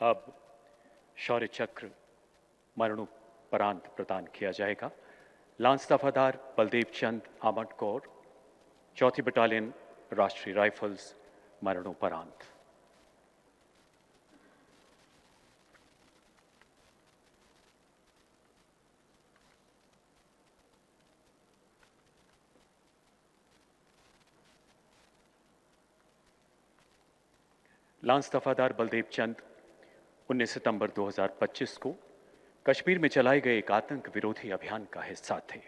अब शौर्य चक्र मरणोपरांत प्रदान किया जाएगा। लांस दफादार बलदेव चंद आमटकौर, 4थी बटालियन राष्ट्रीय राइफल्स, मरणोपरांत। लांस दफादार बलदेव चंद 19 सितंबर 2025 को कश्मीर में चलाए गए एक आतंक विरोधी अभियान का हिस्सा थे।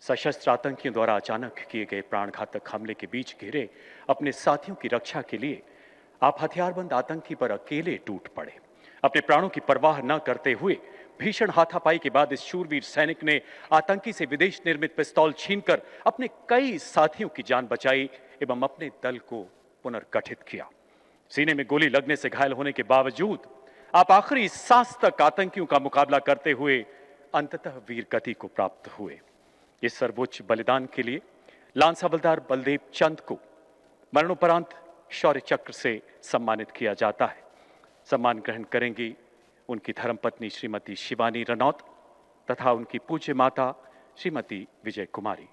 सशस्त्र आतंकियों द्वारा अचानक किए गए प्राणघातक हमले के बीच घिरे अपने साथियों की रक्षा के लिए आप हथियारबंद आतंकी पर अकेले टूट पड़े। अपने प्राणों की परवाह न करते हुए भीषण हाथापाई के बाद इस शूरवीर सैनिक ने आतंकी से विदेश निर्मित पिस्तौल छीनकर अपने कई साथियों की जान बचाई एवं अपने दल को पुनर्गठित किया। सीने में गोली लगने से घायल होने के बावजूद आप आखिरी सांस तक आतंकियों का मुकाबला करते हुए अंततः वीर गति को प्राप्त हुए। इस सर्वोच्च बलिदान के लिए लांस हवलदार बलदेव चंद को मरणोपरांत शौर्य चक्र से सम्मानित किया जाता है। सम्मान ग्रहण करेंगी उनकी धर्मपत्नी श्रीमती शिवानी रनौत तथा उनकी पूज्य माता श्रीमती विजय कुमारी।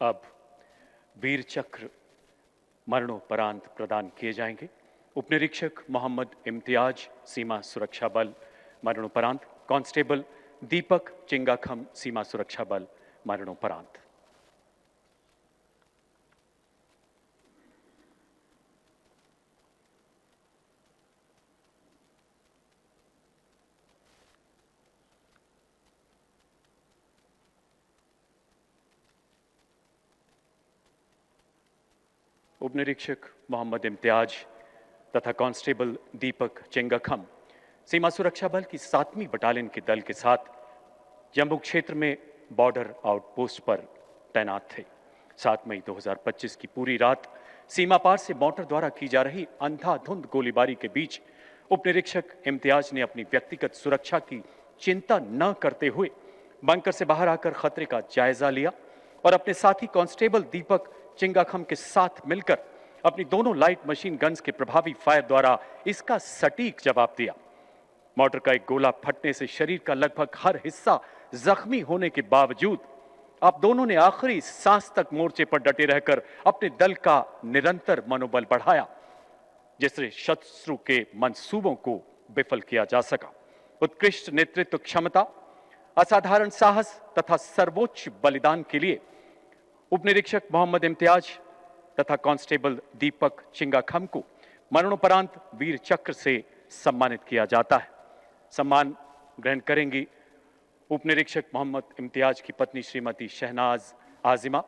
अब वीर चक्र मरणोपरांत प्रदान किए जाएंगे। उपनिरीक्षक मोहम्मद इम्तियाज, सीमा सुरक्षा बल, मरणोपरांत। कांस्टेबल दीपक चिंगाखम, सीमा सुरक्षा बल, मरणोपरांत। उपनिरीक्षक मोहम्मद इम्तियाज तथा कांस्टेबल दीपक चिंगाखम सीमा सुरक्षा बल की 7वीं बटालियन के दल के साथ जम्मू क्षेत्र में बॉर्डर आउटपोस्ट पर तैनात थे। 7 मई 2025 की पूरी रात सीमा पार से मोर्टार द्वारा की जा रही अंधाधुंध गोलीबारी के बीच उपनिरीक्षक इम्तियाज ने अपनी व्यक्तिगत सुरक्षा की चिंता न करते हुए बंकर से बाहर आकर खतरे का जायजा लिया और अपने साथी कांस्टेबल दीपक चिंगाखम के साथ मिलकर अपनी दोनों लाइट मशीन गन्स के प्रभावी फायर द्वारा इसका सटीक जवाब दिया। मोर्टार का एक गोला फटने से शरीर का लगभग हर हिस्सा जख्मी होने के बावजूद आप दोनों ने आखिरी सांस तक मोर्चे पर डटे रहकर अपने दल का निरंतर मनोबल बढ़ाया, जिससे शत्रु के मंसूबों को विफल किया जा सका। उत्कृष्ट नेतृत्व क्षमता, असाधारण साहस तथा सर्वोच्च बलिदान के लिए उपनिरीक्षक मोहम्मद इम्तियाज तथा कांस्टेबल दीपक चिंगाखम को मरणोपरांत वीर चक्र से सम्मानित किया जाता है। सम्मान ग्रहण करेंगी उपनिरीक्षक मोहम्मद इम्तियाज की पत्नी श्रीमती शहनाज आजिमा।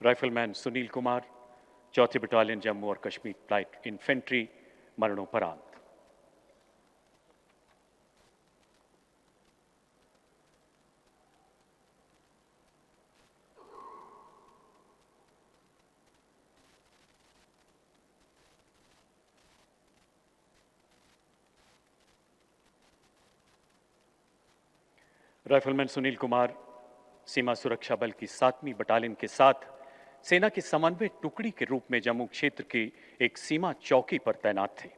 राइफलमैन सुनील कुमार, 4थी बटालियन जम्मू और कश्मीर लाइट इन्फेंट्री, मरणोपरांत। राइफलमैन सुनील कुमार सीमा सुरक्षा बल की 7वीं बटालियन के साथ सेना की समन्वय टुकड़ी के रूप में जम्मू क्षेत्र की एक सीमा चौकी पर तैनात थे।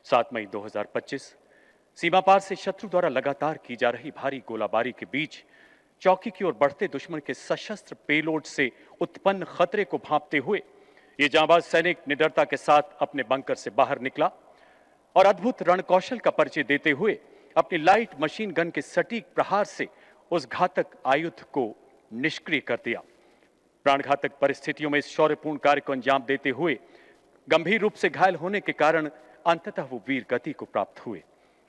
7 मई 2025 सीमा पार से शत्रु द्वारा लगातार की जा रही भारी गोलाबारी के बीच चौकी की ओर बढ़ते दुश्मन के सशस्त्र पेलोड से उत्पन्न खतरे को भांपते हुए ये जांबाज सैनिक निडरता के साथ अपने बंकर से बाहर निकला और अद्भुत रणकौशल का परिचय देते हुए अपनी लाइट मशीन गन के सटीक प्रहार से उस घातक आयुध को निष्क्रिय कर दिया। प्राणघातक परिस्थितियों में इस शौर्यपूर्ण कार्य को अंजाम देते हुए गंभीर रूप से घायल होने के कारण अंततः वो वीर गति को प्राप्त हुए।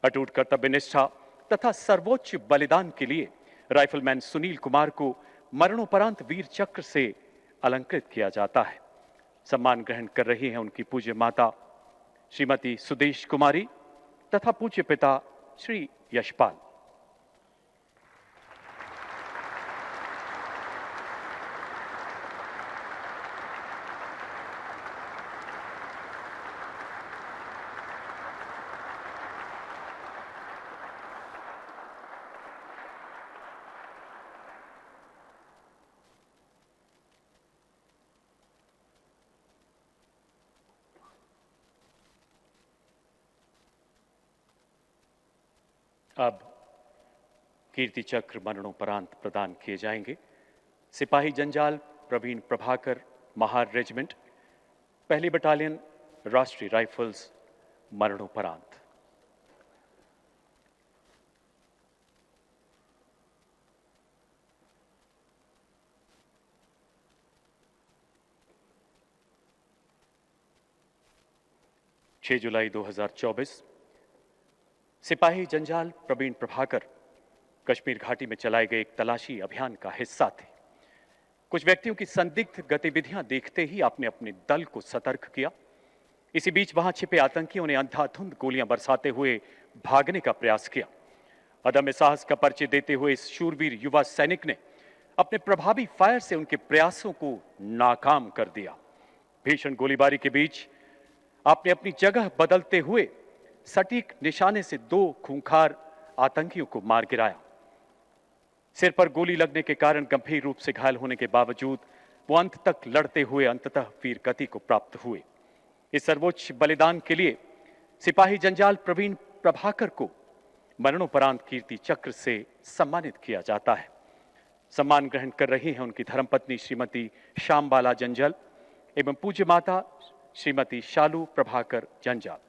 अटूट कर्तव्य निष्ठा तथा सर्वोच्च बलिदान के लिए राइफलमैन सुनील कुमार को मरणोपरांत वीर चक्र से अलंकृत किया जाता है। सम्मान ग्रहण कर रही हैं उनकी पूज्य माता श्रीमती सुदेश कुमारी तथा पूज्य पिता श्री यशपाल। अब कीर्ति चक्र मरणोपरांत प्रदान किए जाएंगे। सिपाही जंजाल प्रवीण प्रभाकर, महार रेजिमेंट, पहली बटालियन, राष्ट्रीय राइफल्स, मरणोपरांत। छह जुलाई 2024 सिपाही जंजाल प्रवीण प्रभाकर कश्मीर घाटी में चलाए गए एक तलाशी अभियान का हिस्सा थे। कुछ व्यक्तियों की संदिग्ध गतिविधियां देखते ही आपने अपने दल को सतर्क किया। इसी बीच वहां छिपे आतंकियों ने अंधाधुंध गोलियां बरसाते हुए भागने का प्रयास किया। अदम्य साहस का परिचय देते हुए इस शूरवीर युवा सैनिक ने अपने प्रभावी फायर से उनके प्रयासों को नाकाम कर दिया। भीषण गोलीबारी के बीच आपने अपनी जगह बदलते हुए सटीक निशाने से दो खूंखार आतंकियों को मार गिराया। सिर पर गोली लगने के कारण गंभीर रूप से घायल होने के बावजूद वो अंत तक लड़ते हुए अंततः वीर गति को प्राप्त हुए। इस सर्वोच्च बलिदान के लिए सिपाही जंजाल प्रवीण प्रभाकर को मरणोपरांत कीर्ति चक्र से सम्मानित किया जाता है। सम्मान ग्रहण कर रही हैं उनकी धर्मपत्नी श्रीमती श्यामबाला जंजाल एवं पूज्य माता श्रीमती शालू प्रभाकर जंजाल।